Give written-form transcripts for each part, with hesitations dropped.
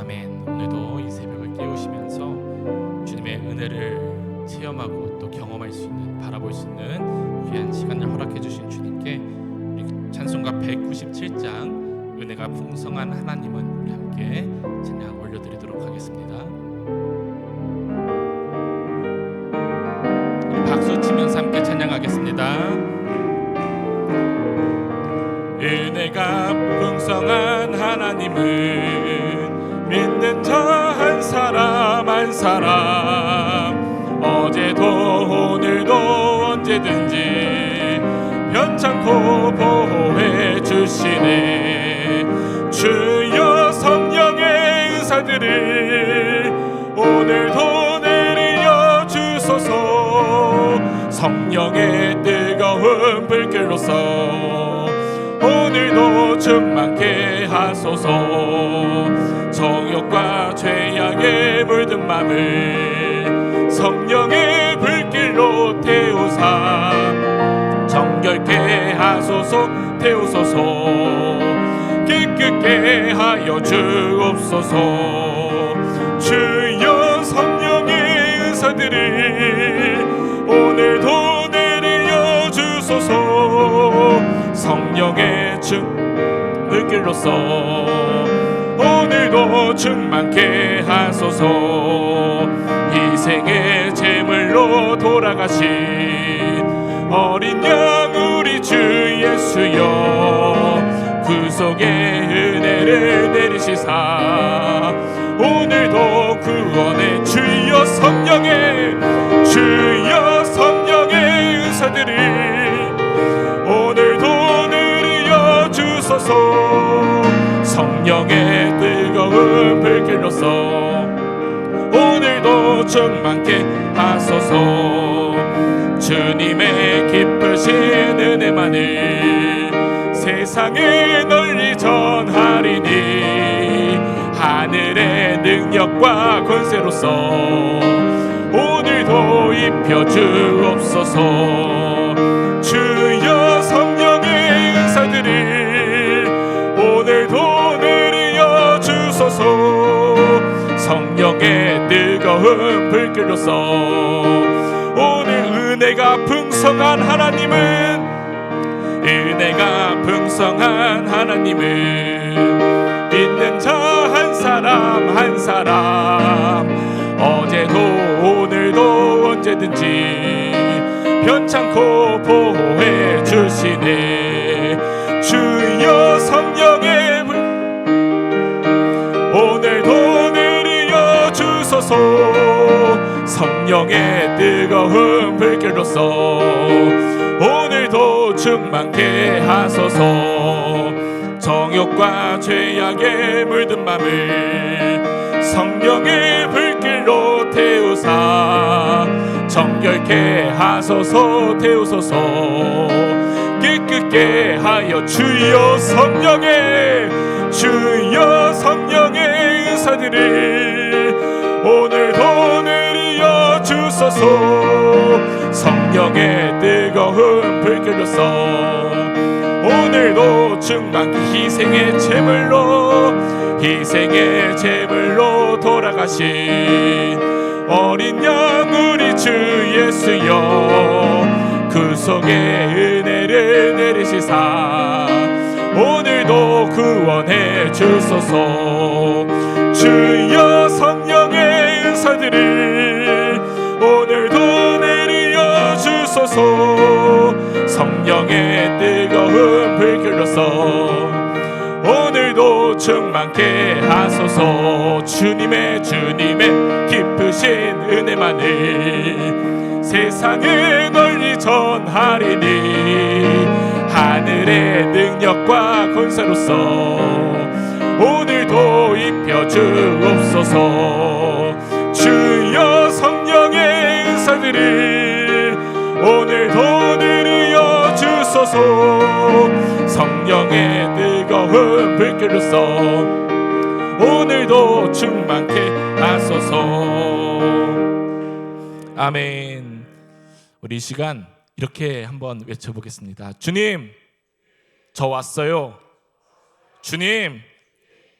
아멘. 오늘도 이 새벽을 깨우시면서 주님의 은혜를 체험하고 또 경험할 수 있는, 바라볼 수 있는 귀한 시간을 허락해 주신 주님께 우리 찬송가 197장 은혜가 풍성한 하나님은 우리 함께 찬양 올려드리도록 하겠습니다. 우리 박수 치면서 함께 찬양하겠습니다. 은혜가 풍성한 하나님은 믿는 자 한 사람 한 사람 어제도 오늘도 언제든지 변찮고 보호해 주시네. 주여 성령의 은사들을 오늘도 내려 주소서. 성령의 뜨거운 불길로서 오늘도 충만케 하소서. 정욕과 죄악에 물든 맘을 성령의 불길로 태우사 정결케 하소서. 태우소서. 깨끗게 하여 주옵소서. 주여 성령의 은사들을 오늘도 내려 주소서. 성령의 불길로서 오늘도 충만케 하소서. 희생의 제물로 돌아가신 어린 양 우리 주 예수여 구속의 은혜를 내리시사 오늘도 구원의 주여 성령의 은사들을 오늘도 내려 주소서. 성령의 뜨거운 불길로서 오늘도 충만케 하소서. 주님의 기쁘신 은혜만을 세상에 널리 전하리니 하늘의 능력과 권세로서 오늘도 입혀 주옵소서. 주여 성령의 은사들을 오늘도 내려 주소서. 성령의 뜨거운 불길로서 오늘 은혜가 풍성한 하나님은 믿는 자 한 사람 한 사람 어제도 오늘도 언제든지 변찮고 보호해 주시네. 주여 성령의 불 오늘도 내려 주소서. 성령의 뜨거운 불길로서 오늘도 충만케 하소서. 정욕과 죄악에 물든 맘을 성령의 불길로 태우사 정결케 하소서. 태우소서. 깨끗게 하여 주여 성령의 은사들을 오늘도 내려 주소서. 성령의 뜨거운 불길로서 오늘도 충만케 희생의 제물로 돌아가신 어린 양 우리 주 예수여 구속의 은혜를 내리시사 오늘도 구원해 주소서. 주여 성령의 은사들을 오늘도 내려 주소서. 성령의 뜨거운 불길로서 오늘도 충만케 하소서. 주님의 기쁘신 은혜만을 세상에 널리 전하리니 하늘의 능력과 권세로서 오늘도 입혀 주옵소서. 주여 성령의 은사들을 오늘도 내려 주소서. 성령의 뜨거운 불길로서 오늘도 충만케 하소서. 아멘. 우리 이 시간 이렇게 한번 외쳐보겠습니다. 주님, 저 왔어요. 주님,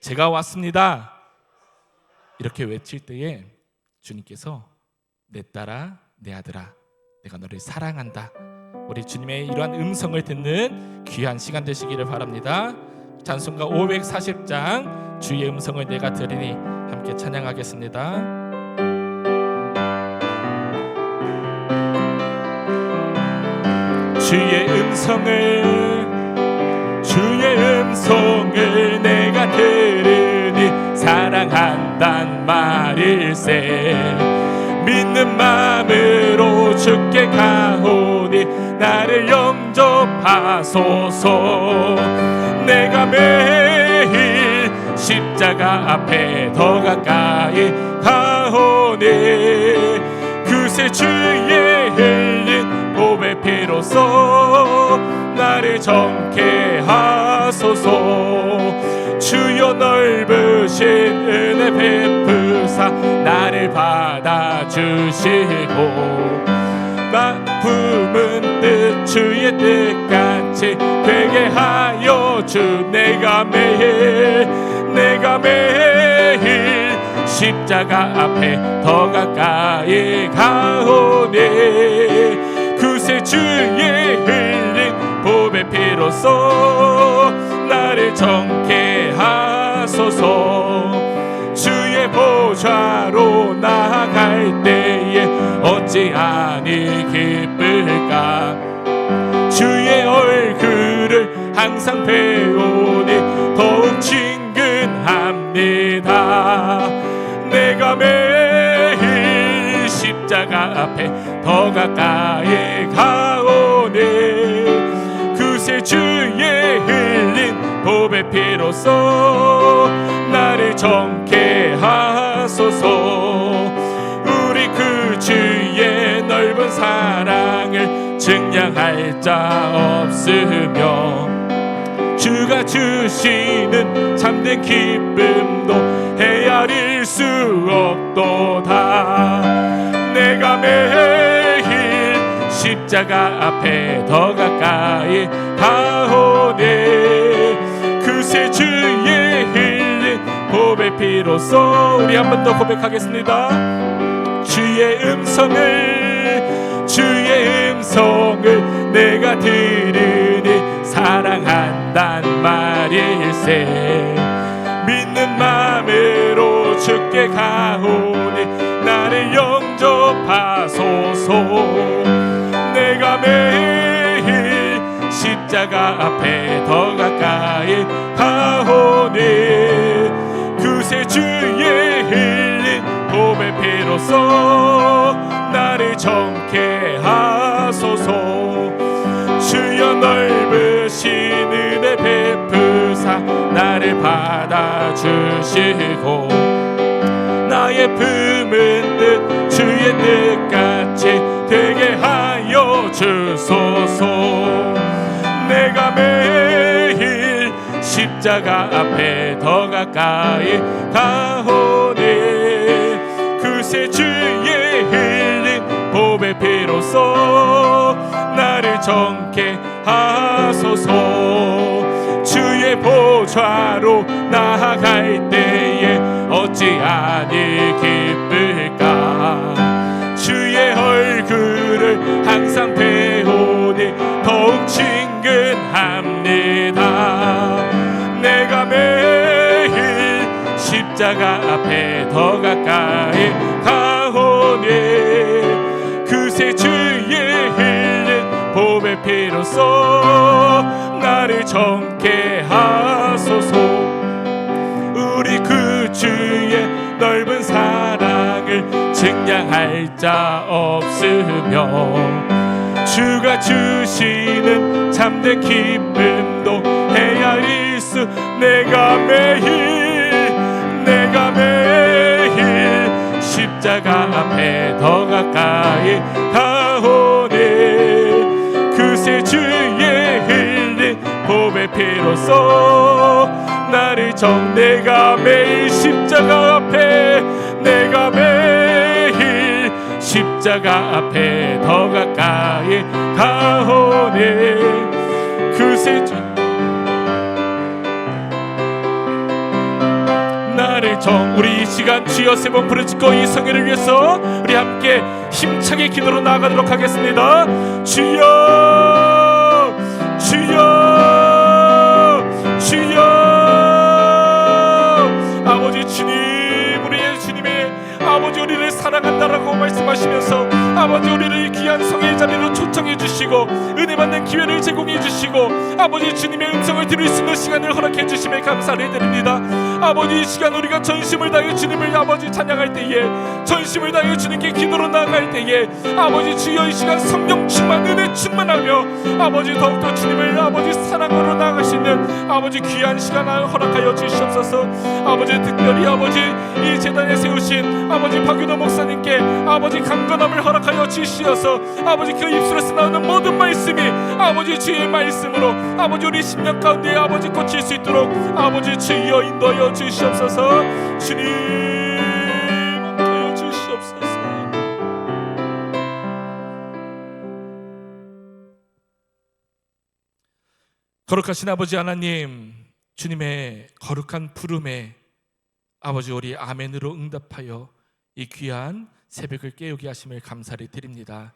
제가 왔습니다. 이렇게 외칠 때에 주님께서 내 딸아 내 아들아 내가 너를 사랑한다. 우리 주님의 이러한 음성을 듣는 귀한 시간 되시기를 바랍니다. 찬송가 540장 주의 음성을 내가 들으니 함께 찬양하겠습니다. 주의 음성을 내가 들으니 사랑한단 말일세. 믿는 마음으로 주께 가오니 나를 영접하소서. 내가 매일 십자가 앞에 더 가까이 가오니 그새 주의 흘린 보배 피로써 나를 정케 하소서. 주여 넓으신 은혜 베푸사 나를 받아주시고 나 품은 뜻 주의 뜻같이 되게 하여 주. 내가 매일 십자가 앞에 더 가까이 가오니 그새 주의 흘린 보배 피로써 나를 정케 하소서. 주의 보좌로 나아갈 때에 어찌하니 기쁠까. 주의 얼굴을 항상 배우니 더욱 친근합니다. 내가 매일 십자가 앞에 더 가까이 가오니 그새 주의 흘린 보배 피로써 나를 정케 하소서. 우리 그 주의 넓은 사랑을 증량할 자 없으며 주가 주시는 참된 기쁨도 헤아릴 수 없도다. 내가 매일 십자가 앞에 더 가까이 가오니 그새 주의 흘린 보배 피로써 우리 한 번 더 고백하겠습니다. 주의 음성을 내가 들으니 사랑한단 말일세. 믿는 마음으로 주께 가오니 나를 영접하소서. 내가 매일 십자가 앞에 더 가까이 가오니 그새 주의 흘린 보배 피로써 나를 정케 하소서. 주여 넓으신 은혜 베푸사 나를 받아주시고 나의 품은 뜻 주의 뜻같이 되게 하여 주소서. 내가 매일 십자가 앞에 더 가까이 가오니 그새 주의 흘린 보배 피로써 나를 정케 하소서. 주의 보좌로 나아갈 때에 어찌하니 기쁠까. 주의 얼굴을 항상 배우니 더욱 친근합니다. 내가 매일 십자가 앞에 더 가까이 가오니 그새 주의 흘린 보배 피로써 나를 정케 하소서. 우리 그 주의 넓은 사랑을 증량할 자 없으며 주가 주시는 참된 기쁨도 헤아릴 수. 내가 매일 십자가 앞에 더 가까이 가오니 그새 주의 흘린 보배 피로써 나를 내가 매일 십자가 앞에 십자가 앞에 더 가까이 가오니 그새 나를 정 우리 이 시간 주여 세 번 부르짖고 이 성회를 위해서 우리 함께 힘차게 기도로 나아가도록 하겠습니다. 주여 주여 주여 아버지 주님, 우리의 주님의 아버지 우리를 사랑한다라고 말씀하시면서 아버지 우리를 귀한 성의 자리로 초청해 주시고 은혜 받는 기회를 제공해 주시고 아버지 주님의 음성을 들을 수 있는 시간을 허락해 주심에 감사를 드립니다. 아버지 이 시간 우리가 전심을 다해 주님을 아버지 찬양할 때에, 전심을 다해 주님께 기도로 나아갈 때에 아버지 주여 이 시간 성령 충만, 은혜 충만하며 아버지 더욱더 주님을 아버지 사랑으로 나아갈 수 있는 아버지 귀한 시간을 허락하여 주시옵소서. 아버지 특별히 아버지 이 재단에 세우신 아버지 박윤호 목사님께 아버지 강건함을 허락하여 주시어서 아버지 그 입술에서 나오는 모든 말씀이 아버지 주의 말씀으로 아버지 우리 심령 가운데 아버지 꽂힐 수 있도록 아버지 주여 인도하여 주시옵소서. 주님 인도하여 주시옵소서. 거룩하신 아버지 하나님, 주님의 거룩한 부름에 아버지 우리 아멘으로 응답하여 이 귀한 새벽을 깨우게 하심을 감사를 드립니다.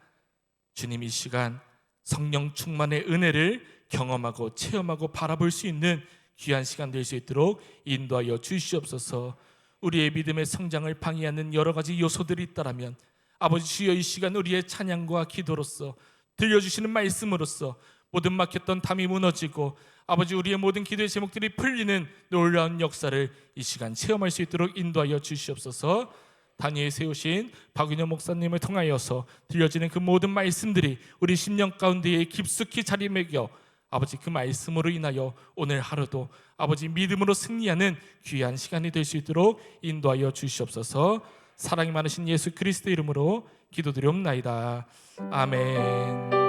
주님 이 시간 성령 충만의 은혜를 경험하고 체험하고 바라볼 수 있는 귀한 시간 될 수 있도록 인도하여 주시옵소서. 우리의 믿음의 성장을 방해하는 여러 가지 요소들이 있다라면 아버지 주여 이 시간 우리의 찬양과 기도로서 들려주시는 말씀으로써 모든 막혔던 담이 무너지고 아버지 우리의 모든 기도의 제목들이 풀리는 놀라운 역사를 이 시간 체험할 수 있도록 인도하여 주시옵소서. 다니엘 세우신 박윤영 목사님을 통하여서 들려지는 그 모든 말씀들이 우리 심령 가운데에 깊숙이 자리매겨 아버지 그 말씀으로 인하여 오늘 하루도 아버지 믿음으로 승리하는 귀한 시간이 될 수 있도록 인도하여 주시옵소서. 사랑이 많으신 예수 그리스도 이름으로 기도드리옵나이다. 아멘.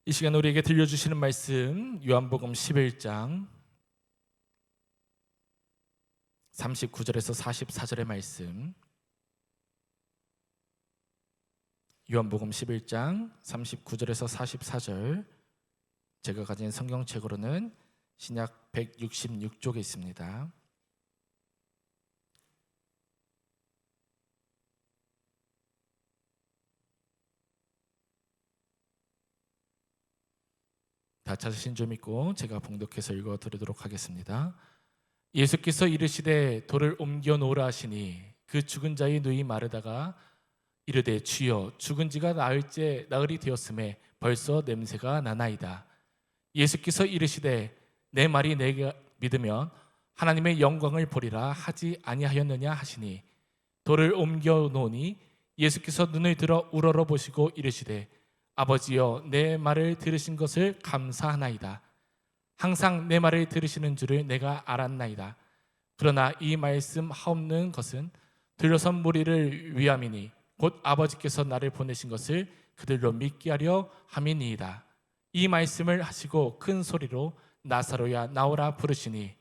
이 시간 우리에게 들려주시는 말씀 요한복음 11장 39절에서 44절의 말씀. 요한복음 11장 39절에서 44절, 제가 가진 성경책으로는 신약 166쪽에 있습니다. 다 찾으신 줄 믿고 제가 봉독해서 읽어 드리도록 하겠습니다. 예수께서 이르시되 돌을 옮겨 놓으라 하시니 그 죽은 자의 누이 마르다가 이르되 주여 죽은 지가 나흘이 되었음에 벌써 냄새가 나나이다. 예수께서 이르시되 내 말이 내가 믿으면 하나님의 영광을 보리라 하지 아니하였느냐 하시니 돌을 옮겨 놓으니 예수께서 눈을 들어 우러러 보시고 이르시되 아버지여 내 말을 들으신 것을 감사하나이다. 항상 내 말을 들으시는 줄을 내가 알았나이다. 그러나 이 말씀 하옵는 것은 들려선 무리를 위함이니 곧 아버지께서 나를 보내신 것을 그들로 믿게 하려 함이니이다. 이 말씀을 하시고 큰 소리로 나사로야 나오라 부르시니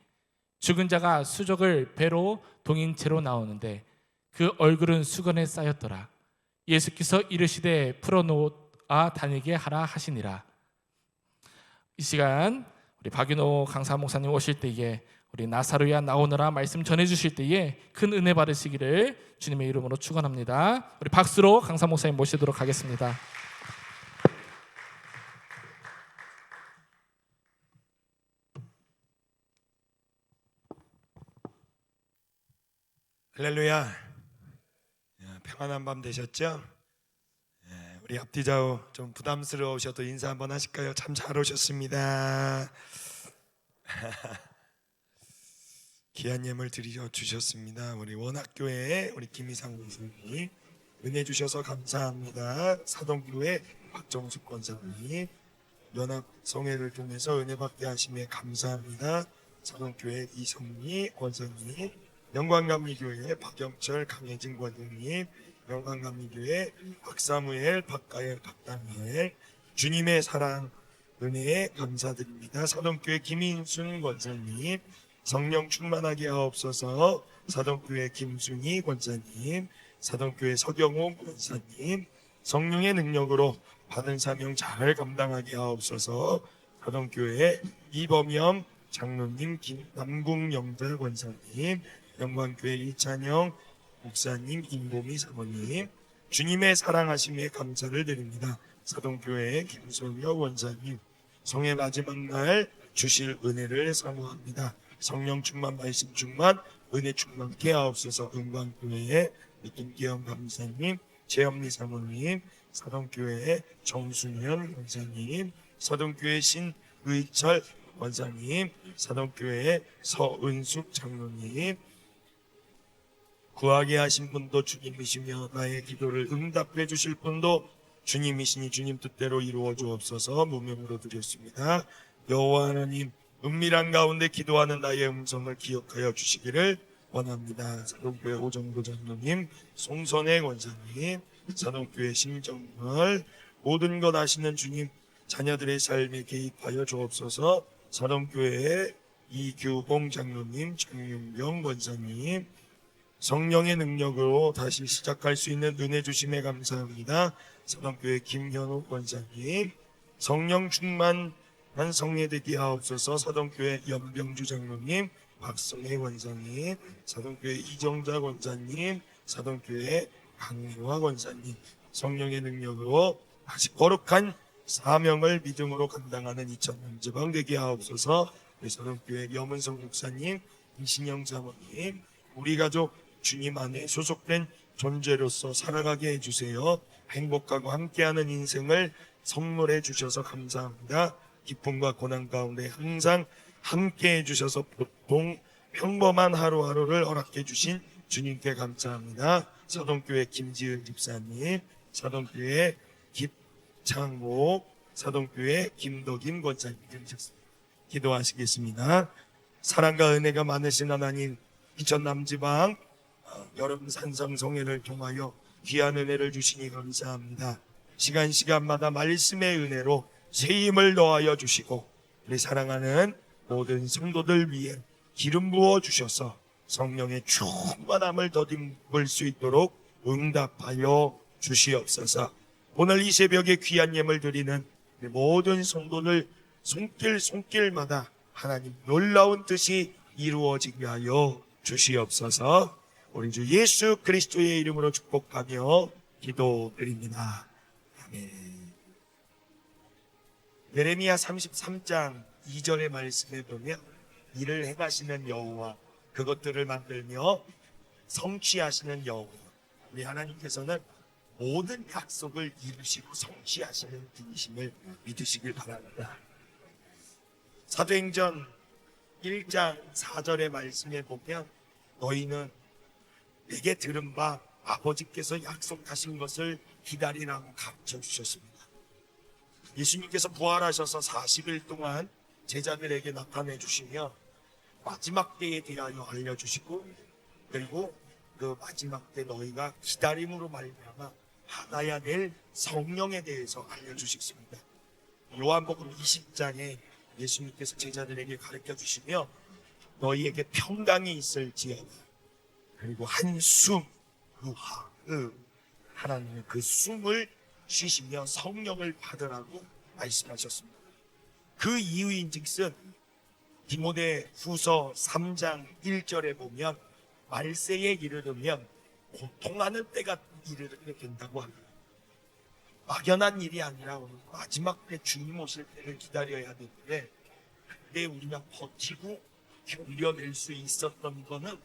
죽은 자가 수족을 배로 동인 채로 나오는데 그 얼굴은 수건에 쌓였더라. 예수께서 이르시되 풀어놓아 다니게 하라 하시니라. 이 시간 우리 박윤호 강사 목사님 오실 때에 우리 나사로야 나오너라 말씀 전해주실 때에 큰 은혜 받으시기를 주님의 이름으로 축원합니다. 우리 박수로 강사 목사님 모시도록 하겠습니다. 할렐루야. 평안한 밤 되셨죠? 우리 앞뒤 좌우 좀 부담스러우셔도 인사 한번 하실까요? 참 잘 오셨습니다. 귀한 예물 드려 주셨습니다. 우리 원학교회 우리 김희상 목사님 은혜 주셔서 감사합니다. 사동교회 박정숙 권사님 연합 성회를 통해서 은혜 받게 하심에 감사합니다. 사동교회 이성미 권사님, 영광감리교회 박영철 강혜진 권사님, 영광감리교회 박사무엘 박가엘 박다니엘, 주님의 사랑 은혜에 감사드립니다. 사동교회 김인순 권사님, 성령 충만하게 하옵소서. 사동교회 김순희 권사님, 사동교회 서경호 권사님, 성령의 능력으로 받은 사명 잘 감당하게 하옵소서. 사동교회 이범영 장로님, 남궁 영자 권사님, 영광교회 이찬영 목사님, 임보미 사모님, 주님의 사랑하심에 감사를 드립니다. 사동교회 김소녀 원사님, 성의 마지막 날 주실 은혜를 사모합니다. 성령 충만, 말씀 충만, 은혜 충만케 하옵소서. 은광교회의 김기영 감사님, 최엄리 사모님, 사동교회 정순현 원사님, 사동교회 신의철 원사님, 사동교회 서은숙 장로님, 구하게 하신 분도 주님이시며 나의 기도를 응답해 주실 분도 주님이시니 주님 뜻대로 이루어 주옵소서. 무명으로 드렸습니다. 여호와 하나님, 은밀한 가운데 기도하는 나의 음성을 기억하여 주시기를 원합니다. 사동교회 오정도 장로님, 송선의 원사님, 사동교회 심정걸, 모든 것 아시는 주님, 자녀들의 삶에 개입하여 주옵소서. 사동교회 이규봉 장로님, 정윤경 원사님, 성령의 능력으로 다시 시작할 수 있는 은혜 주심에 감사합니다. 사동교회 김현욱 원사님, 성령 충만한 성례되게 하옵소서. 사동교회 연병주 장로님, 박성혜 원사님, 사동교회 이정자 원사님, 사동교회 강유화 원사님, 성령의 능력으로 다시 거룩한 사명을 믿음으로 감당하는 2000년 지방 되게 하옵소서. 사동교회 염은성 목사님, 이신영 사모님, 우리 가족 주님 안에 소속된 존재로서 살아가게 해주세요. 행복하고 함께하는 인생을 선물해 주셔서 감사합니다. 기쁨과 고난 가운데 항상 함께해 주셔서 보통 평범한 하루하루를 허락해 주신 주님께 감사합니다. 사동교회 김지은 집사님, 사동교회 김창목, 사동교회 김덕임 권사님 되셨습니다. 기도하시겠습니다. 사랑과 은혜가 많으신 하나님, 이천 남지방 여름 산상성회를 통하여 귀한 은혜를 주시니 감사합니다. 시간마다 말씀의 은혜로 새 힘을 더하여 주시고 우리 사랑하는 모든 성도들 위해 기름 부어 주셔서 성령의 충만함을 더듬을 수 있도록 응답하여 주시옵소서. 오늘 이 새벽에 귀한 예물 드리는 모든 성도들 손길마다 하나님 놀라운 뜻이 이루어지게 하여 주시옵소서. 우리 주 예수 그리스도의 이름으로 축복하며 기도드립니다. 아멘. 예레미야 33장 2절의 말씀에 보면 일을 행하시는 여호와, 그것들을 만들며 성취하시는 여호와, 우리 하나님께서는 모든 약속을 이루시고 성취하시는 분이심을 믿으시길 바랍니다. 사도행전 1장 4절의 말씀에 보면 너희는 내게 들은 바 아버지께서 약속하신 것을 기다리라고 가르쳐 주셨습니다. 예수님께서 부활하셔서 40일 동안 제자들에게 나타내 주시며 마지막 때에 대하여 알려주시고, 그리고 그 마지막 때 너희가 기다림으로 말미암아 받아야 될 성령에 대해서 알려주셨습니다. 요한복음 20장에 예수님께서 제자들에게 가르쳐 주시며 너희에게 평강이 있을지어다, 그리고 한숨 하나님의 그 숨을 쉬시며 성령을 받으라고 말씀하셨습니다. 그 이유인즉슨 디모데 후서 3장 1절에 보면 말세에 이르르면 고통하는 때가 이르게 된다고 합니다. 막연한 일이 아니라 오늘 마지막 때 주님 오실 때를 기다려야 되는데, 그때 우리가 버티고 견뎌낼 수 있었던 거는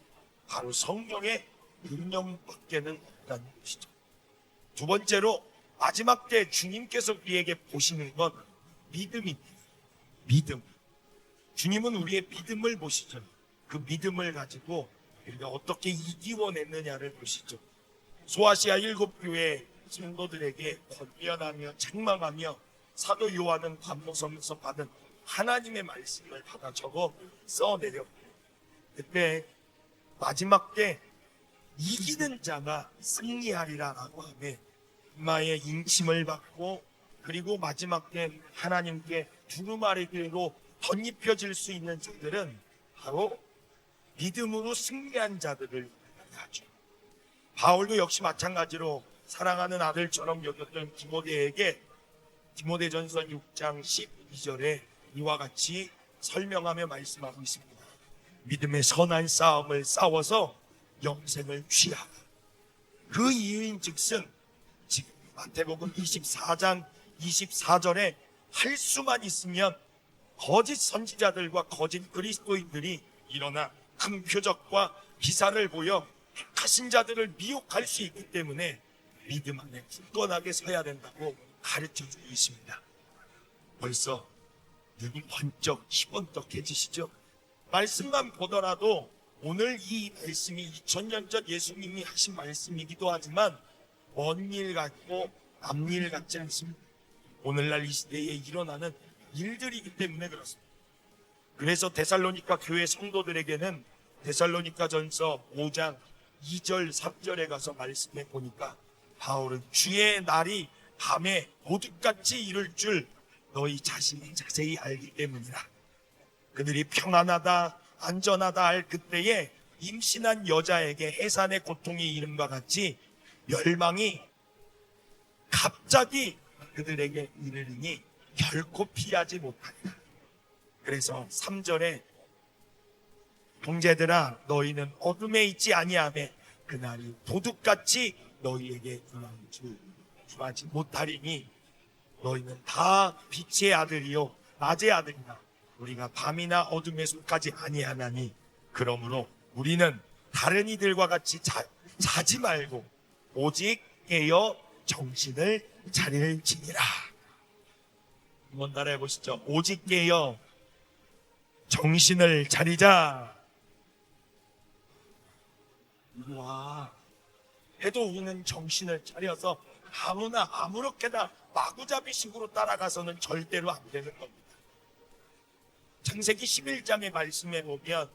바로 성령의 능력밖에는 없다는 것이죠. 두 번째로 마지막 때 주님께서 우리에게 보시는 건 믿음입니다. 믿음. 주님은 우리의 믿음을 보시죠. 그 믿음을 가지고 우리가 어떻게 이기워냈느냐를 보시죠. 소아시아 7교회 성도들에게 권면하며 책망하며 사도 요한은 반모섬에서 받은 하나님의 말씀을 받아 적어 써내렸고, 그때 마지막 때 이기는 자가 승리하리라라고 하며 마의 인침을 받고, 그리고 마지막 때 하나님께 두루마리로 덧입혀질 수 있는 자들은 바로 믿음으로 승리한 자들을 하죠. 바울도 역시 마찬가지로 사랑하는 아들처럼 여겼던 디모데에게 디모데전서 6장 12절에 이와 같이 설명하며 말씀하고 있습니다. 믿음의 선한 싸움을 싸워서 영생을 취하라. 그 이유인즉슨 지금 마태복음 24장 24절에 할 수만 있으면 거짓 선지자들과 거짓 그리스도인들이 일어나 큰 표적과 기사를 보여 택하신 자들을 미혹할 수 있기 때문에 믿음 안에 굳건하게 서야 된다고 가르쳐주고 있습니다. 벌써 눈이 번쩍 희번쩍해지시죠? 말씀만 보더라도 오늘 이 말씀이 2000년 전 예수님이 하신 말씀이기도 하지만 먼 일 같고 남일 같지 않습니다. 오늘날 이 시대에 일어나는 일들이기 때문에 그렇습니다. 그래서 데살로니가 교회 성도들에게는 데살로니가 전서 5장 2절 3절에 가서 말씀해 보니까 바울은 주의 날이 밤에 도둑같이 이를 줄 너희 자신이 자세히 알기 때문이라. 그들이 평안하다 안전하다 할 그때에 임신한 여자에게 해산의 고통이 이름과 같이 멸망이 갑자기 그들에게 이르리니 결코 피하지 못한다. 그래서 3절에 형제들아 너희는 어둠에 있지 아니하매 그날이 도둑같이 너희에게 임하지 못하리니 너희는 다 빛의 아들이요 낮의 아들이나 우리가 밤이나 어둠에 속하지 아니하나니 그러므로 우리는 다른 이들과 같이 자지 말고 오직 깨어 정신을 차릴지니라. 한번 따라해 보시죠. 오직 깨어 정신을 차리자. 와, 해도 우리는 정신을 차려서 아무나 아무렇게나 마구잡이식으로 따라가서는 절대로 안 되는 겁니다. 창세기 11장의 말씀에 보면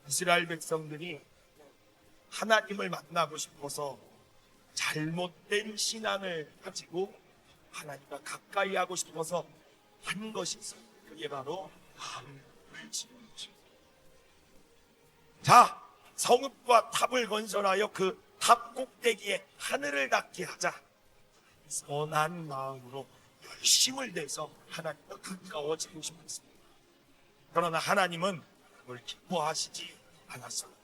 이스라엘 백성들이 하나님을 만나고 싶어서 잘못된 신앙을 가지고 하나님과 가까이 하고 싶어서 한 것이 있어요. 그게 바로 바알을 지은 것입니다. 자, 성읍과 탑을 건설하여 그 탑 꼭대기에 하늘을 닿게 하자. 선한 마음으로 열심을 내서 하나님과 가까워지고 싶었습니다. 그러나 하나님은 그걸 기뻐하시지 않았습니다.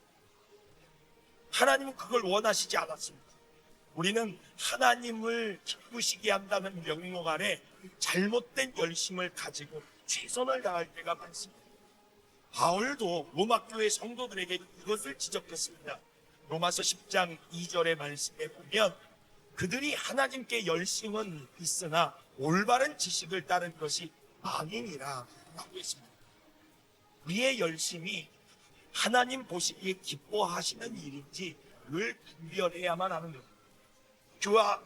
하나님은 그걸 원하시지 않았습니다. 우리는 하나님을 기쁘시게 한다는 명목 아래 잘못된 열심을 가지고 최선을 다할 때가 많습니다. 바울도 로마 교회 성도들에게 이것을 지적했습니다. 로마서 10장 2절의 말씀에 보면 그들이 하나님께 열심은 있으나 올바른 지식을 따른 것이 아니니라 라고 했습니다. 우리의 열심이 하나님 보시기에 기뻐하시는 일인지 늘 분별해야만 하는 겁니다.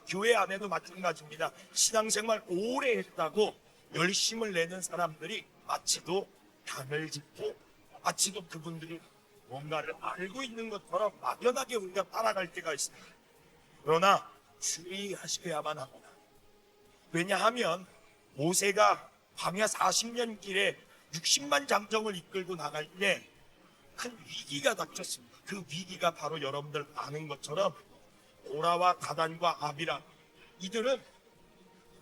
교회 안에도 마찬가지입니다. 신앙생활 오래 했다고 열심을 내는 사람들이 마치도 당을 짚고 마치도 그분들이 뭔가를 알고 있는 것처럼 막연하게 우리가 따라갈 때가 있습니다. 그러나 주의하셔야만 합니다. 왜냐하면 모세가 광야 40년 길에 60만 장정을 이끌고 나갈 때 큰 위기가 닥쳤습니다. 그 위기가 바로 여러분들 아는 것처럼 고라와 다단과 아비람, 이들은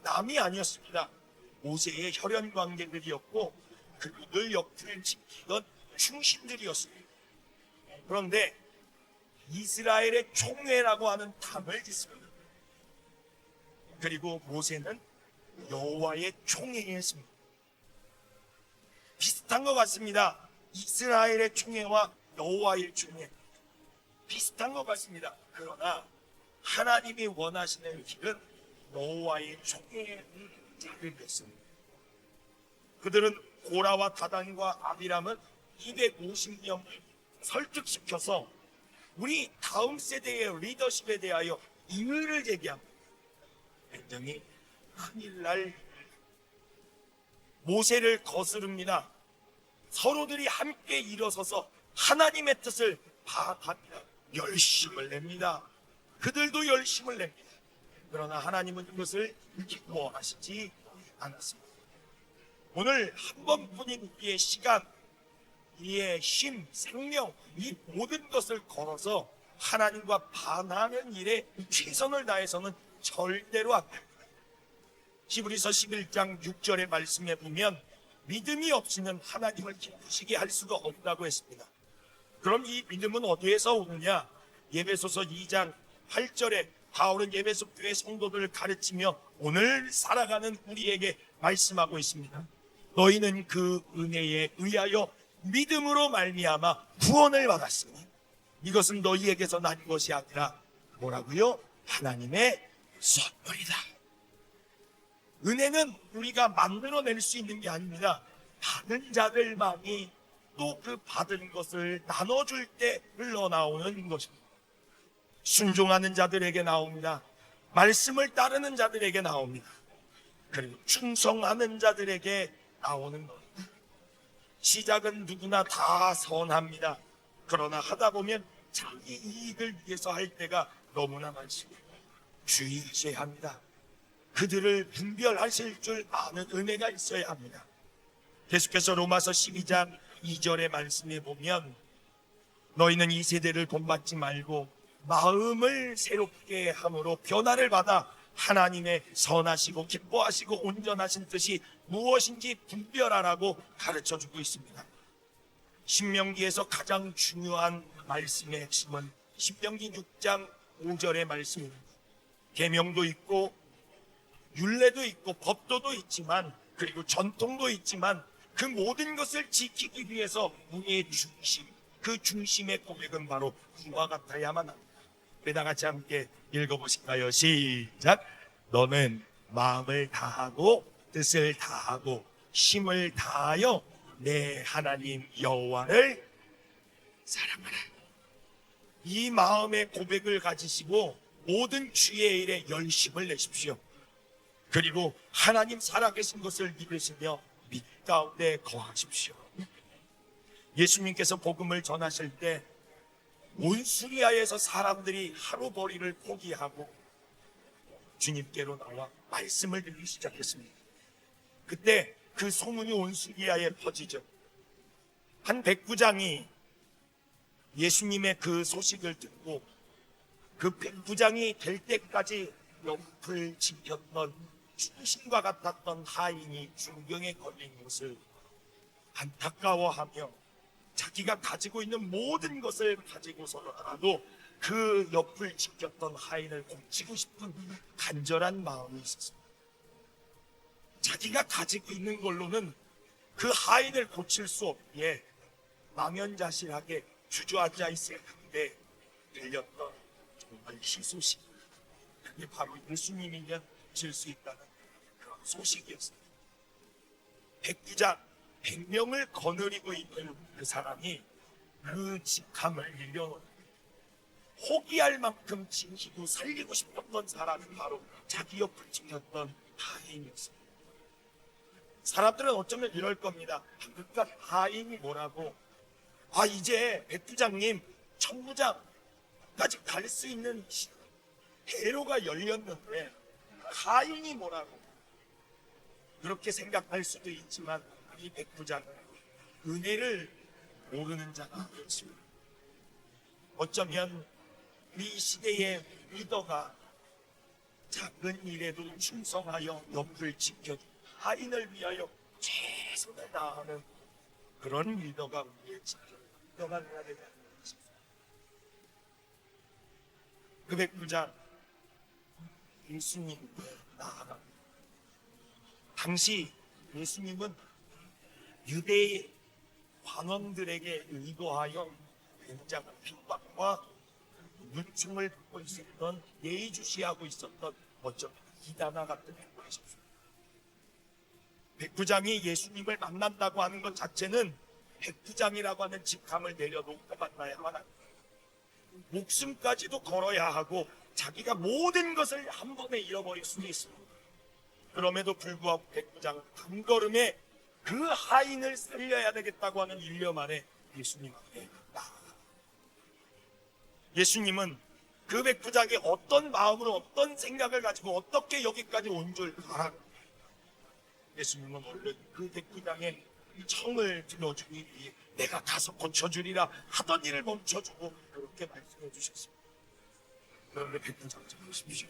남이 아니었습니다. 모세의 혈연 관계들이었고 그들 옆을 지키던 충신들이었습니다. 그런데 이스라엘의 총회라고 하는 탑을 짓습니다. 그리고 모세는 여호와의 총회에 했습니다. 비슷한 것 같습니다. 이스라엘의 총회와 여호와의 총회 비슷한 것 같습니다. 그러나 하나님이 원하시는 길은 여호와의 총회를 자르겠습니다. 그들은 고라와 다단과 아비람은 250명을 설득시켜서 우리 다음 세대의 리더십에 대하여 이의를 제기합니다. 굉장히 큰일날 모세를 거스릅니다. 서로들이 함께 일어서서 하나님의 뜻을 파악합니다. 열심을 냅니다. 그들도 열심을 냅니다. 그러나 하나님은 이것을 기뻐하시지 않았습니다. 오늘 한 번뿐인 우리의 시간, 우리의 쉼, 생명, 이 모든 것을 걸어서 하나님과 반하는 일에 최선을 다해서는 절대로 안 됩니다. 히브리서 11장 6절의 말씀에 보면 믿음이 없이는 하나님을 기쁘시게 할 수가 없다고 했습니다. 그럼 이 믿음은 어디에서 오느냐? 에베소서 2장 8절에 바울은 에베소 교회 성도들을 가르치며 오늘 살아가는 우리에게 말씀하고 있습니다. 너희는 그 은혜에 의하여 믿음으로 말미암아 구원을 받았으니 이것은 너희에게서 난 것이 아니라 뭐라고요? 하나님의 선물이다. 은혜는 우리가 만들어낼 수 있는 게 아닙니다. 받은 자들만이 또 그 받은 것을 나눠줄 때 흘러나오는 것입니다. 순종하는 자들에게 나옵니다. 말씀을 따르는 자들에게 나옵니다. 그리고 충성하는 자들에게 나오는 겁니다. 시작은 누구나 다 선합니다. 그러나 하다 보면 자기 이익을 위해서 할 때가 너무나 많습니다. 주의해야 합니다. 그들을 분별하실 줄 아는 은혜가 있어야 합니다. 계속해서 로마서 12장 2절의 말씀에 보면 너희는 이 세대를 본받지 말고 마음을 새롭게 함으로 변화를 받아 하나님의 선하시고 기뻐하시고 온전하신 뜻이 무엇인지 분별하라고 가르쳐주고 있습니다. 신명기에서 가장 중요한 말씀의 핵심은 신명기 6장 5절의 말씀입니다. 계명도 있고 율례도 있고 법도도 있지만 그리고 전통도 있지만 그 모든 것을 지키기 위해서 우리의 중심, 그 중심의 고백은 바로 이와 같아야만 합니다. 다 같이 함께 읽어보실까요? 시작. 너는 마음을 다하고 뜻을 다하고 힘을 다하여 내 하나님 여호와를 사랑하라. 이 마음의 고백을 가지시고 모든 주의 일에 열심을 내십시오. 그리고 하나님 살아계신 것을 믿으시며 믿 가운데 거하십시오. 예수님께서 복음을 전하실 때 온수리아에서 사람들이 하루벌이를 포기하고 주님께로 나와 말씀을 듣기 시작했습니다. 그때 그 소문이 온수리아에 퍼지죠. 한 백부장이 예수님의 그 소식을 듣고 그 백부장이 될 때까지 옆을 지켰던 충신과 같았던 하인이 중병에 걸린 것을 안타까워하며 자기가 가지고 있는 모든 것을 가지고서라도 그 옆을 지켰던 하인을 고치고 싶은 간절한 마음이 있었습니다. 자기가 가지고 있는 걸로는 그 하인을 고칠 수 없기에 망연자실하게 주저앉아 있을 텐데 들렸던 정말 희소식, 그게 바로 예수님이면 고칠 수 있다는 그런 소식이었습니다. 백부장 100명을 거느리고 있는 그 사람이 그 직함을 내려놓고 포기할 만큼 진시고 살리고 싶었던 사람이 바로 자기 옆을 지켰던 하인이었습니다. 사람들은 어쩌면 이럴 겁니다. 그러니까 하인이 뭐라고? 이제 백부장님, 천부장까지 갈 수 있는 대로가 열렸는데 하인이 뭐라고? 그렇게 생각할 수도 있지만 이 백부장은 은혜를 모르는 자가 그렇습니다. 어쩌면 이 시대의 리더가 작은 일에도 충성하여 옆을 지켜주고 하인을 위하여 최선을 다하는 그런 리더가 우리의 리더가 되어야 되는 것입니다. 그 백부장 예수님께 나아갑니다. 당시 예수님은 유대의 관원들에게 의거하여 굉장한 핍박과 눈총을 받고 있었던, 예의주시하고 있었던 어쩌면 이단아 같은 백부장이십니다. 백부장이 예수님을 만난다고 하는 것 자체는 백부장이라고 하는 직함을 내려놓고 만나야만 합니다. 목숨까지도 걸어야 하고 자기가 모든 것을 한 번에 잃어버릴 수도 있습니다. 그럼에도 불구하고 백부장은 한 걸음에 그 하인을 살려야 되겠다고 하는 일념 아래 예수님 앞에 나아갑니다. 예수님은 그 백부장이 어떤 마음으로 어떤 생각을 가지고 어떻게 여기까지 온 줄 알았고, 예수님은 얼른 그 백부장의 청을 들어주기 위해 내가 가서 고쳐주리라 하던 일을 멈춰주고 그렇게 말씀해 주셨습니다. 그런데 백부장 좀 보십시오.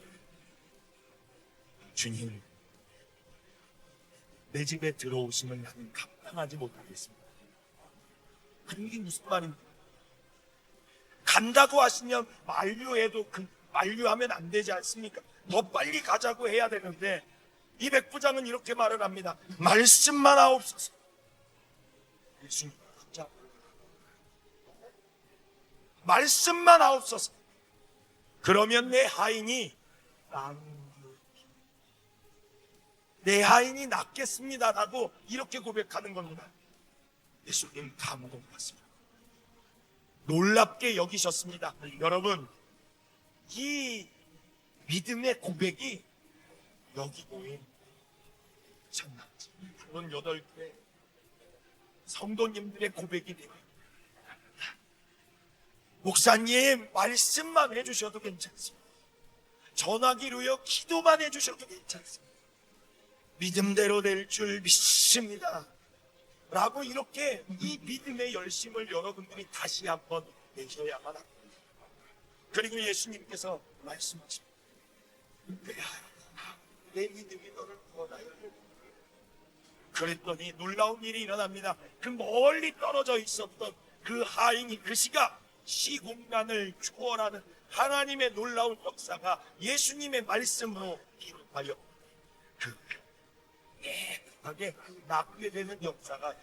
주님, 내 집에 들어오시면 나는 감당하지 못하겠습니다. 아니, 이게 무슨 말입니까? 간다고 하시면 만류해도 만류하면 안 되지 않습니까? 더 빨리 가자고 해야 되는데 이 백부장은 이렇게 말을 합니다. 말씀만 하옵소서. 예수님, 진짜 말씀만 하옵소서. 그러면 내 하인이 낫겠습니다라고 이렇게 고백하는 겁니다. 예수님 감동 받습니다. 놀랍게 여기셨습니다. 여러분, 이 믿음의 고백이 여기 모인 38개 성도님들의 고백이 됩니다. 목사님, 말씀만 해주셔도 괜찮습니다. 전하기로요, 기도만 해주셔도 괜찮습니다. 믿음대로 될 줄 믿습니다 라고 이렇게 이 믿음의 열심을 여러분들이 다시 한번 내셔야만 합니다. 그리고 예수님께서 말씀하십니다. 내 믿음이 너를 구원하여. 그랬더니 놀라운 일이 일어납니다. 그 멀리 떨어져 있었던 그 하인이, 그 시각 시공간을 초월하는 하나님의 놀라운 역사가 예수님의 말씀으로 기록하여 깨끗하게 낫게 되는 역사가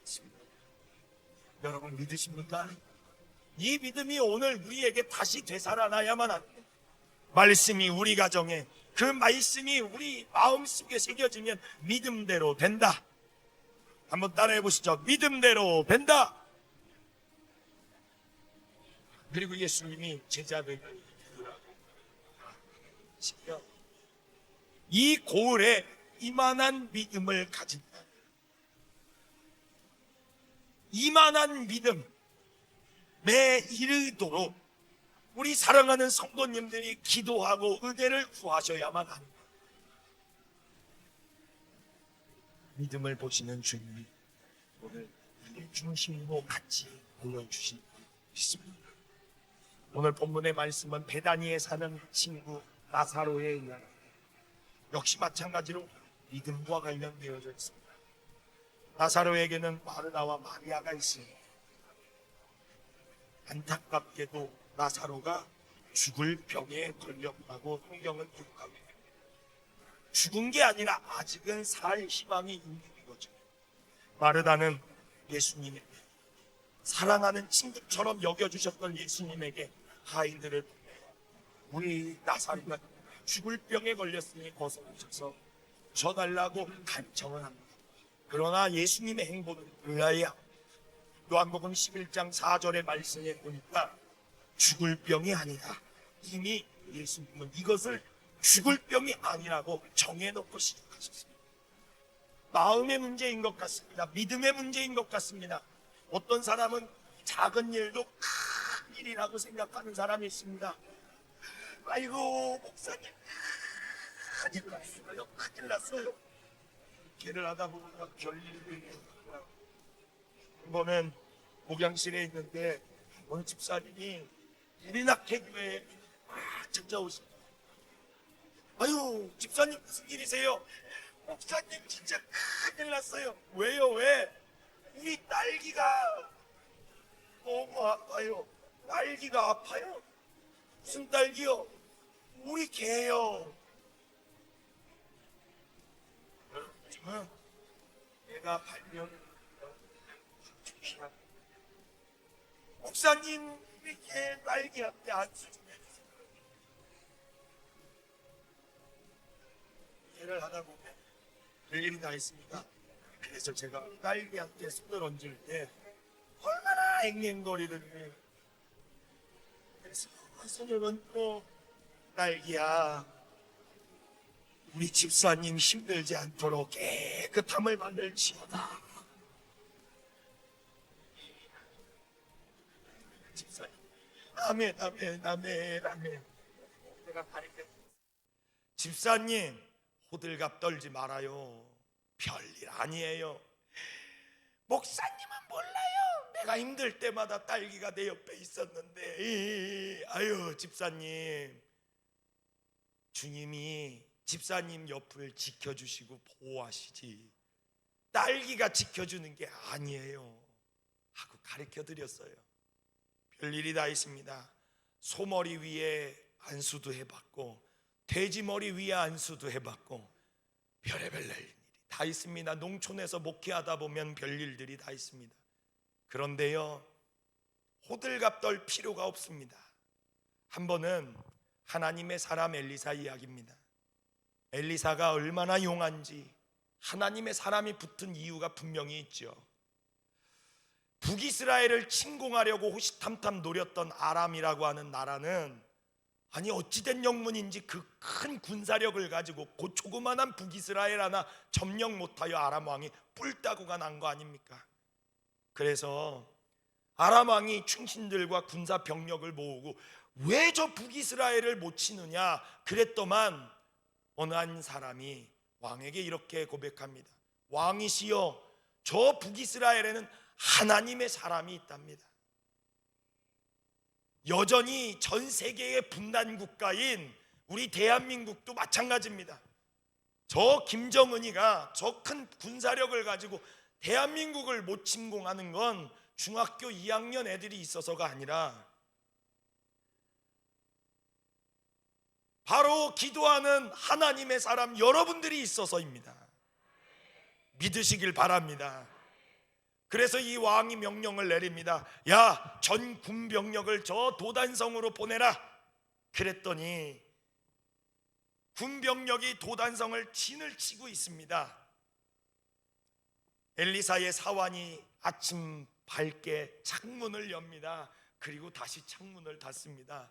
있습니다. 여러분 믿으십니까? 이 믿음이 오늘 우리에게 다시 되살아나야만 합니다. 말씀이 우리 가정에, 그 말씀이 우리 마음속에 새겨지면 믿음대로 된다. 한번 따라해 보시죠. 믿음대로 된다. 그리고 예수님이 제자들을 시켜 이 고을에 이만한 믿음을 가진다. 이만한 믿음에 이르도록 우리 사랑하는 성도님들이 기도하고 은혜를 구하셔야만 합니다. 믿음을 보시는 주님이 오늘 우리 중심으로 같이 보여주신 믿습니다. 오늘 본문의 말씀은 베다니에 사는 친구 나사로의 이야기, 역시 마찬가지로 믿음과 관련되어져 있습니다. 나사로에게는 마르다와 마리아가 있습니다. 안타깝게도 나사로가 죽을 병에 걸렸다고 성경은 기록하고 있습니다. 죽은 게 아니라 아직은 살 희망이 있는 거죠. 마르다는 예수님에게, 사랑하는 친구처럼 여겨주셨던 예수님에게 하인들을 보내 우리 나사로가 죽을 병에 걸렸으니 거기서 오셔서 져달라고 간청을 합니다. 그러나 예수님의 행보는 의아해요. 요한복음 11장 4절의 말씀에 보니까 죽을 병이 아니다. 이미 예수님은 이것을 죽을 병이 아니라고 정해놓고 시작하셨습니다. 마음의 문제인 것 같습니다. 믿음의 문제인 것 같습니다. 어떤 사람은 작은 일도 큰 일이라고 생각하는 사람이 있습니다. 아이고 목사님, 큰일 났어요. 큰일 났어요. 길을 하다 보니까 별일이 있더라고요. 한 번은 목양실에 있는데 어느 집사님이 우리낙회교회에 찾아오십니다. 아유, 집사님 무슨 일이세요? 목사님 진짜 큰일 났어요. 왜요? 왜? 우리 딸기가 너무 아파요. 딸기가 아파요. 무슨 딸기요? 우리 개요. 얘가 발명. 목사님, 우리 개 딸기한테 안 수준해 주세요. 개를 하다 보면 별일이 다 있습니다. 그래서 제가 딸기한테 손을 얹을 때 얼마나 앵앵거리는지. 그래서 손을 얹고, 딸기야, 우리 집사님 힘들지 않도록 깨끗함을 만들지어다. 집사님, 아멘, 아멘, 아멘, 아멘. 내가 가르쳐. 집사님, 호들갑 떨지 말아요. 별일 아니에요. 목사님은 몰라요. 내가 힘들 때마다 딸기가 내 옆에 있었는데. 아유, 집사님, 주님이 집사님 옆을 지켜주시고 보호하시지 딸기가 지켜주는 게 아니에요 하고 가르쳐 드렸어요. 별일이 다 있습니다. 소머리 위에 안수도 해봤고 돼지 머리 위에 안수도 해봤고 별의별 일이 다 있습니다. 농촌에서 목회하다 보면 별일들이 다 있습니다. 그런데요, 호들갑 떨 필요가 없습니다. 한 번은 하나님의 사람 엘리사 이야기입니다. 엘리사가 얼마나 용한지 하나님의 사람이 붙은 이유가 분명히 있죠. 북이스라엘을 침공하려고 호시탐탐 노렸던 아람이라고 하는 나라는 아니 어찌된 영문인지 그 큰 군사력을 가지고 그 조그만한 북이스라엘 하나 점령 못하여 아람 왕이 뿔따구가 난 거 아닙니까? 그래서 아람 왕이 충신들과 군사 병력을 모으고 왜 저 북이스라엘을 못 치느냐 그랬더만 어느 한 사람이 왕에게 이렇게 고백합니다. 왕이시여, 저 북이스라엘에는 하나님의 사람이 있답니다. 여전히 전 세계의 분단 국가인 우리 대한민국도 마찬가지입니다. 저 김정은이가 저 큰 군사력을 가지고 대한민국을 못 침공하는 건 중학교 2학년 애들이 있어서가 아니라 바로 기도하는 하나님의 사람 여러분들이 있어서입니다. 믿으시길 바랍니다. 그래서 이 왕이 명령을 내립니다. 야, 전 군병력을 저 도단성으로 보내라. 그랬더니 군병력이 도단성을 진을 치고 있습니다. 엘리사의 사환이 아침 밝게 창문을 엽니다. 그리고 다시 창문을 닫습니다.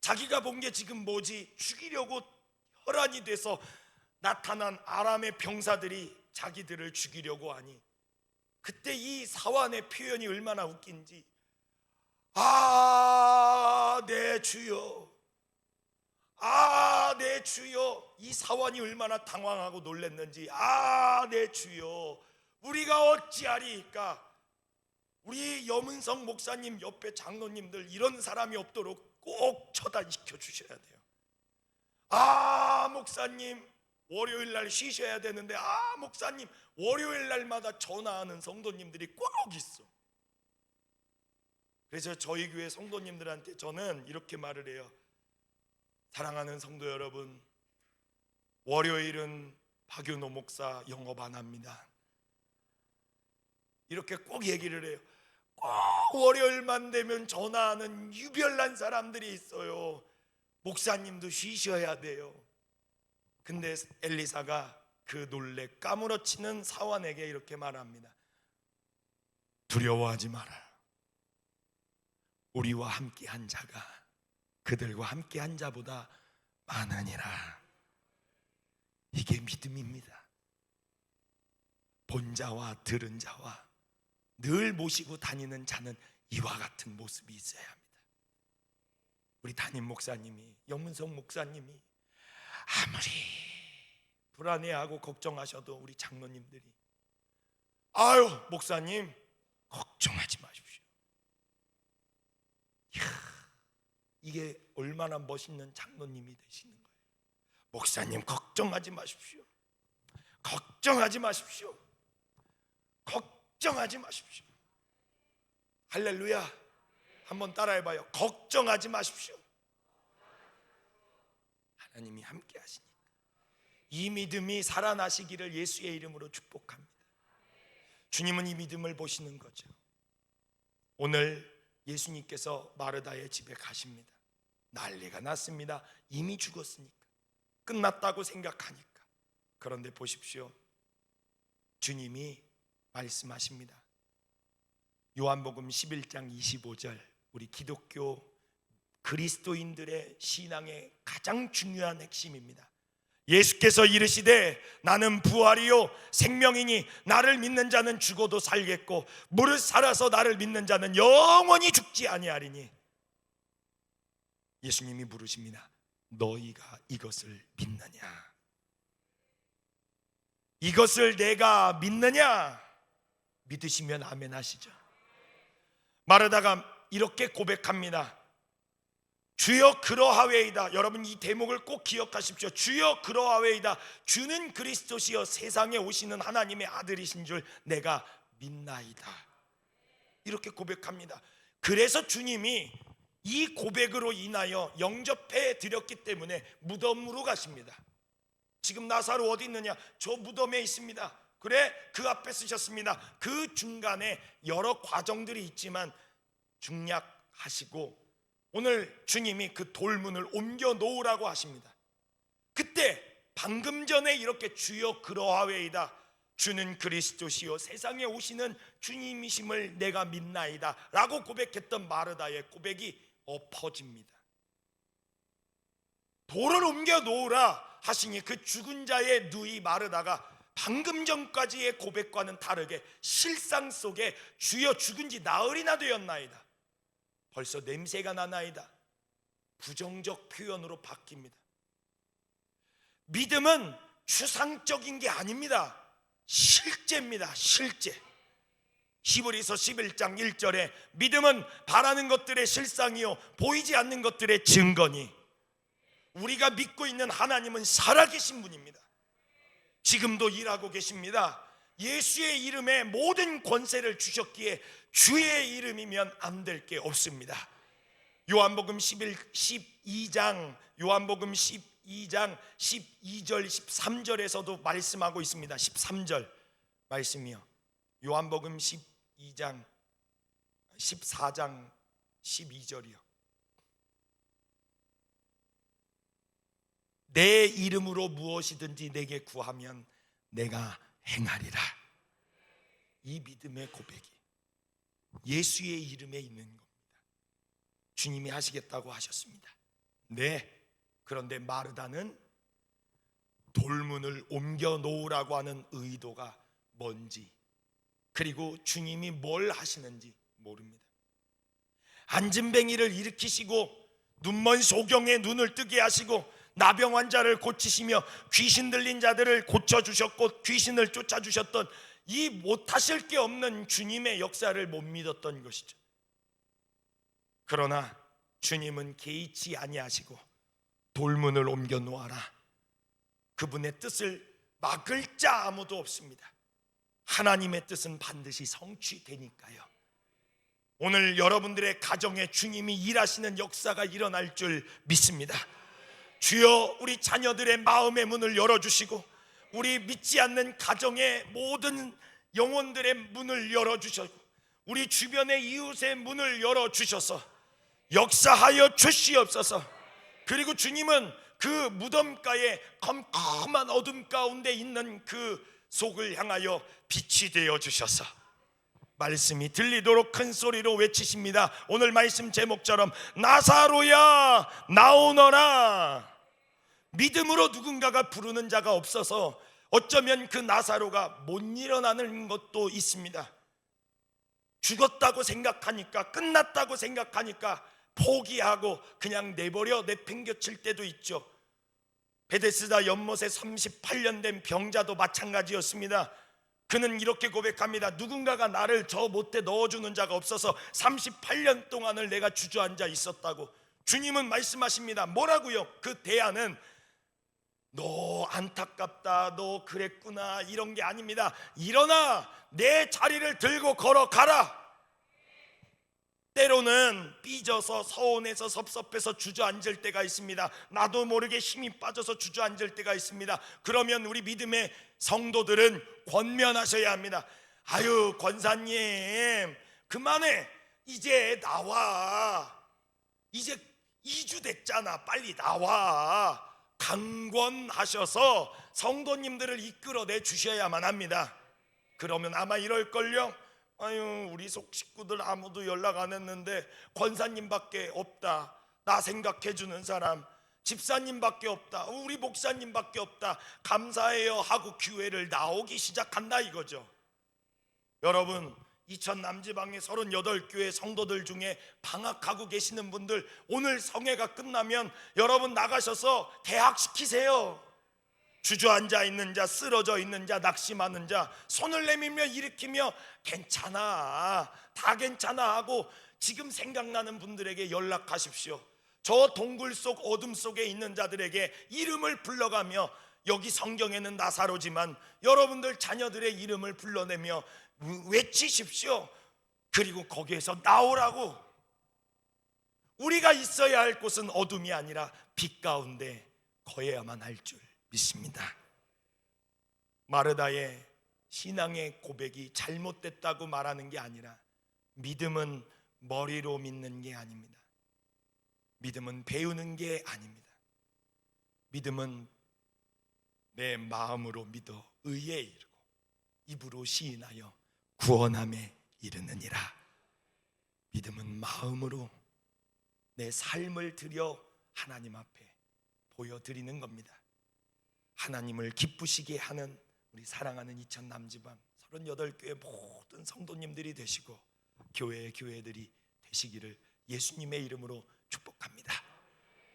자기가 본 게 지금 뭐지? 죽이려고 혈안이 돼서 나타난 아람의 병사들이 자기들을 죽이려고 하니 그때 이 사환의 표현이 얼마나 웃긴지, 아, 내 주여, 아, 내 주여. 이 사환이 얼마나 당황하고 놀랐는지, 아, 내 주여, 우리가 어찌하리이까. 우리 염은성 목사님 옆에 장로님들 이런 사람이 없도록 꼭 처단시켜 주셔야 돼요. 아, 목사님 월요일 날 쉬셔야 되는데, 아, 목사님 월요일 날마다 전화하는 성도님들이 꼭 있어. 그래서 저희 교회 성도님들한테 저는 이렇게 말을 해요. 사랑하는 성도 여러분, 월요일은 박윤호 목사 영업 안 합니다. 이렇게 꼭 얘기를 해요. 꼭 월요일만 되면 전화하는 유별난 사람들이 있어요. 목사님도 쉬셔야 돼요. 근데 엘리사가 그 놀래 까무러치는 사환에게 이렇게 말합니다. 두려워하지 마라. 우리와 함께한 자가 그들과 함께한 자보다 많으니라. 이게 믿음입니다. 본 자와 들은 자와 늘 모시고 다니는 자는 이와 같은 모습이 있어야 합니다. 우리 담임 목사님이, 염문성 목사님이 아무리 불안해하고 걱정하셔도 우리 장로님들이 아유, 목사님 걱정하지 마십시오. 이야, 이게 얼마나 멋있는 장로님이 되시는 거예요. 목사님 걱정하지 마십시오. 걱정하지 마십시오. 걱정하지 마십시오. 할렐루야. 한번 따라해봐요. 걱정하지 마십시오. 하나님이 함께 하시니까 이 믿음이 살아나시기를 예수의 이름으로 축복합니다. 주님은 이 믿음을 보시는 거죠. 오늘 예수님께서 마르다의 집에 가십니다. 난리가 났습니다. 이미 죽었으니까, 끝났다고 생각하니까. 그런데 보십시오, 주님이 말씀하십니다. 요한복음 11장 25절, 우리 기독교 그리스도인들의 신앙의 가장 중요한 핵심입니다. 예수께서 이르시되 나는 부활이요 생명이니 나를 믿는 자는 죽어도 살겠고 무릇 살아서 나를 믿는 자는 영원히 죽지 아니하리니. 예수님이 물으십니다. 너희가 이것을 믿느냐? 이것을 내가 믿느냐? 믿으시면 아멘 하시죠. 마르다가 이렇게 고백합니다. 주여 그러하웨이다. 여러분 이 대목을 꼭 기억하십시오. 주여 그러하웨이다. 주는 그리스도시여 세상에 오시는 하나님의 아들이신 줄 내가 믿나이다. 이렇게 고백합니다. 그래서 주님이 이 고백으로 인하여 영접해 드렸기 때문에 무덤으로 가십니다. 지금 나사로 어디 있느냐? 저 무덤에 있습니다. 그래, 그 앞에 쓰셨습니다. 그 중간에 여러 과정들이 있지만 중략하시고 오늘 주님이 그 돌문을 옮겨 놓으라고 하십니다. 그때 방금 전에 이렇게 주여 그러하웨이다. 주는 그리스도시요 세상에 오시는 주님이심을 내가 믿나이다 라고 고백했던 마르다의 고백이 엎어집니다. 돌을 옮겨 놓으라 하시니 그 죽은 자의 누이 마르다가 방금 전까지의 고백과는 다르게 실상 속에 주여 죽은 지 나흘이나 되었나이다. 벌써 냄새가 나나이다. 부정적 표현으로 바뀝니다. 믿음은 추상적인 게 아닙니다. 실제입니다. 실제. 히브리서 11장 1절에 믿음은 바라는 것들의 실상이요 보이지 않는 것들의 증거니. 우리가 믿고 있는 하나님은 살아계신 분입니다. 지금도 일하고 계십니다. 예수의 이름에 모든 권세를 주셨기에 주의 이름이면 안 될 게 없습니다. 요한복음 12장 12절 13절에서도 말씀하고 있습니다. 13절 말씀이요. 요한복음 14장 12절이요. 내 이름으로 무엇이든지 내게 구하면 내가 행하리라. 이 믿음의 고백이 예수의 이름에 있는 겁니다. 주님이 하시겠다고 하셨습니다. 네. 그런데 마르다는 돌문을 옮겨 놓으라고 하는 의도가 뭔지, 그리고 주님이 뭘 하시는지 모릅니다. 안진뱅이를 일으키시고 눈먼 소경의 눈을 뜨게 하시고 나병 환자를 고치시며 귀신 들린 자들을 고쳐주셨고 귀신을 쫓아주셨던 이 못하실 게 없는 주님의 역사를 못 믿었던 것이죠. 그러나 주님은 개의치 아니하시고 돌문을 옮겨 놓아라. 그분의 뜻을 막을 자 아무도 없습니다. 하나님의 뜻은 반드시 성취되니까요. 오늘 여러분들의 가정에 주님이 일하시는 역사가 일어날 줄 믿습니다. 주여 우리 자녀들의 마음의 문을 열어주시고 우리 믿지 않는 가정의 모든 영혼들의 문을 열어주시고 우리 주변의 이웃의 문을 열어주셔서 역사하여 주시옵소서. 그리고 주님은 그 무덤가에 컴컴한 어둠 가운데 있는 그 속을 향하여 빛이 되어 주셔서 말씀이 들리도록 큰 소리로 외치십니다. 오늘 말씀 제목처럼 나사로야 나오너라. 믿음으로 누군가가 부르는 자가 없어서 어쩌면 그 나사로가 못 일어나는 것도 있습니다. 죽었다고 생각하니까, 끝났다고 생각하니까 포기하고 그냥 내팽겨칠 때도 있죠. 베데스다 연못에 38년 된 병자도 마찬가지였습니다. 그는 이렇게 고백합니다. 누군가가 나를 저 못에 넣어주는 자가 없어서 38년 동안을 내가 주저앉아 있었다고. 주님은 말씀하십니다. 뭐라고요? 그 대안은 너 안타깝다, 너 그랬구나, 이런 게 아닙니다. 일어나 내 자리를 들고 걸어가라. 때로는 삐져서 서운해서 섭섭해서 주저앉을 때가 있습니다. 나도 모르게 힘이 빠져서 주저앉을 때가 있습니다. 그러면 우리 믿음의 성도들은 권면하셔야 합니다. 아유 권사님 그만해, 이제 나와, 이제 2주 됐잖아, 빨리 나와. 강권하셔서 성도님들을 이끌어내 주셔야만 합니다. 그러면 아마 이럴걸요. 아유 우리 속 식구들 아무도 연락 안 했는데 권사님밖에 없다, 나 생각해 주는 사람. 집사님밖에 없다, 우리 목사님밖에 없다, 감사해요 하고 교회를 나오기 시작한다 이거죠. 여러분 이천 남지방의 38교회 성도들 중에 방학하고 계시는 분들, 오늘 성회가 끝나면 여러분 나가셔서 대학시키세요. 주저앉아 있는 자, 쓰러져 있는 자, 낙심하는 자 손을 내밀며 일으키며 괜찮아, 다 괜찮아 하고 지금 생각나는 분들에게 연락하십시오. 저 동굴 속 어둠 속에 있는 자들에게 이름을 불러가며, 여기 성경에는 나사로지만 여러분들 자녀들의 이름을 불러내며 외치십시오. 그리고 거기에서 나오라고. 우리가 있어야 할 곳은 어둠이 아니라 빛 가운데 거해야만 할 줄 믿습니다. 마르다의 신앙의 고백이 잘못됐다고 말하는 게 아니라, 믿음은 머리로 믿는 게 아닙니다. 믿음은 배우는 게 아닙니다. 믿음은 내 마음으로 믿어 의에 이르고 입으로 시인하여 구원함에 이르느니라. 믿음은 마음으로 내 삶을 드려 하나님 앞에 보여드리는 겁니다. 하나님을 기쁘시게 하는 우리 사랑하는 이천 남지방 38교회 모든 성도님들이 되시고 교회들이 되시기를 예수님의 이름으로 축복합니다.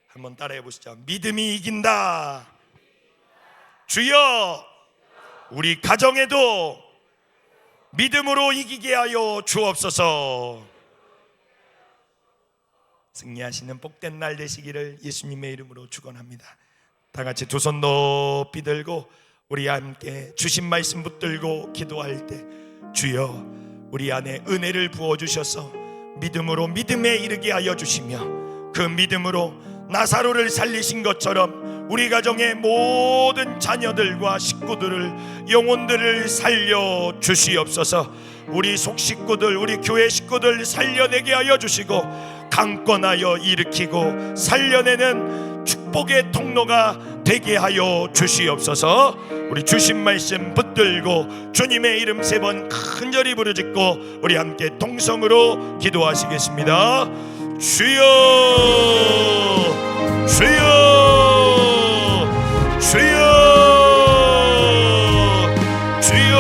한번 따라해 보시죠. 믿음이 이긴다. 주여, 우리 가정에도 믿음으로 이기게 하여 주옵소서. 승리하시는 복된 날 되시기를 예수님의 이름으로 축원합니다. 다 같이 두 손 높이 들고 우리 함께 주신 말씀 붙들고 기도할 때, 주여, 우리 안에 은혜를 부어주셔서 믿음으로 믿음에 이르게 하여 주시며, 그 믿음으로 나사로를 살리신 것처럼 우리 가정의 모든 자녀들과 식구들을, 영혼들을 살려 주시옵소서. 우리 속식구들, 우리 교회 식구들 살려내게 하여 주시고, 강권하여 일으키고 살려내는 축복의 통로가 되게 하여 주시옵소서. 우리 주신 말씀 붙들고 주님의 이름 3번 간절히 부르짖고 우리 함께 동성으로 기도하시겠습니다. 주여, 주여, 주여, 주여.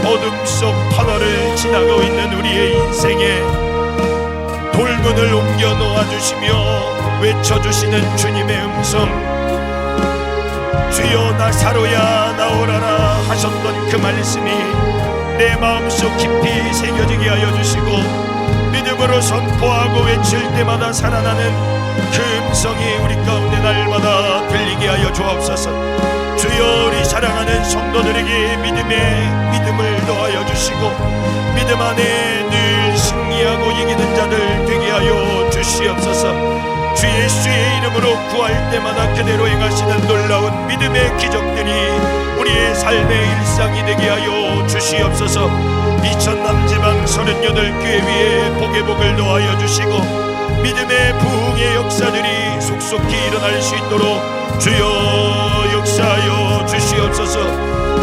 어둠 속 터널을 지나고 있는 우리의 인생에 돌문을 옮겨 놓아주시며 외쳐주시는 주님의 음성, 주여 나사로야 나오라라 하셨던 그 말씀이 내 마음속 깊이 새겨지게 하여 주시고, 믿음으로 선포하고 외칠 때마다 살아나는 그 음성이 우리 가운데 날마다 들리게 하여 주옵소서. 주여, 우리 사랑하는 성도들에게 믿음을 더하여 주시고, 믿음 안에 늘 승리하고 이기는 자들 되게 하여 주시옵소서. 주 예수의 이름으로 구할 때마다 그대로 행하시는 놀라운 믿음의 기적들이 우리의 삶의 일상이 되게 하여 주시옵소서. 이천 남지방 38교회 위에 복의 복을 더하여 주시고, 믿음의 부흥의 역사들이 속속히 일어날 수 있도록 주여 역사하여 주시옵소서.